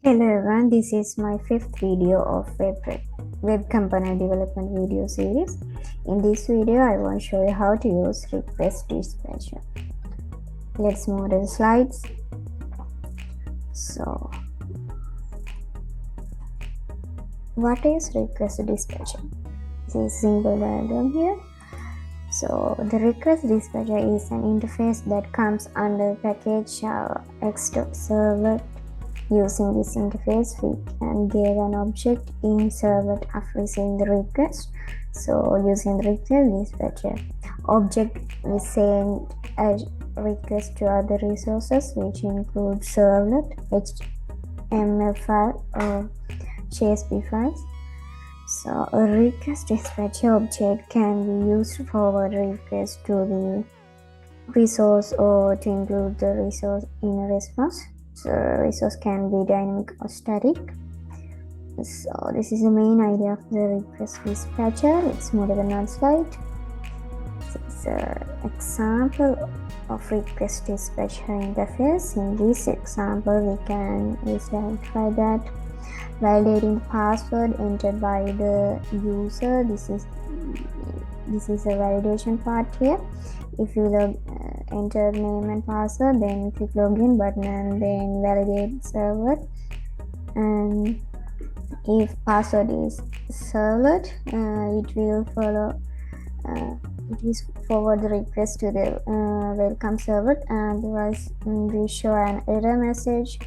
Hello everyone, this is my fifth video of web component development video series. In this video, I want to show you how to use request dispatcher. Let's move to the slides. So, what is request dispatcher? This is a simple diagram here. So, the request dispatcher is an interface that comes under package Xdot server. Using this interface, we can give an object in server after receiving the request. So using the request dispatcher, object will send a request to other resources, which include servlet, HTML file, or JSP files. So a request dispatcher object can be used to forward a request to the resource or to include the resource in a response. So resource can be dynamic or static. So this is the main idea of the request dispatcher. Let's move to the next slide. This is an example of request dispatcher interface. In this example, we can identify that validating the password entered by the user. This is a validation part here. If you enter name and password, then click login button and then validate server. And if password is servlet, it will forward the request to the welcome server, and otherwise we show an error message.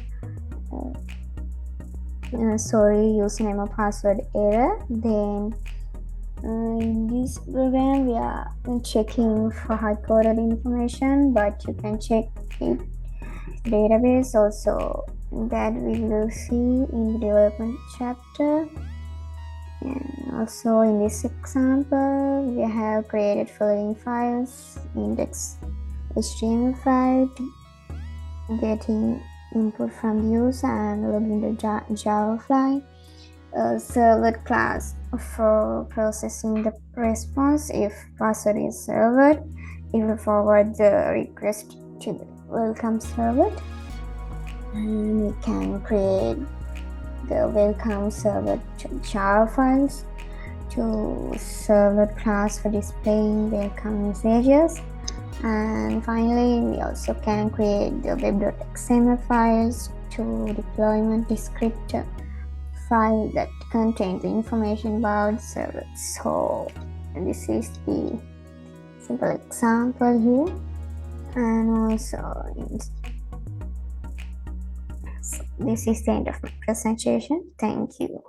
Sorry, username or password error. Then in this program we are checking for hard-coded information, but you can check it database also, that we will see in the development chapter. And also in this example we have created following files: index HTML file, getting input from the user, and login to Java file. Server class for processing the response. If password is server, it will forward the request to the welcome server, and we can create the welcome server to Java files, to server class for displaying welcome messages, and finally we also can create the web.xml files to deployment descriptor file that contains the information about server. So this is the simple example here, and also so this is the end of my presentation. Thank you.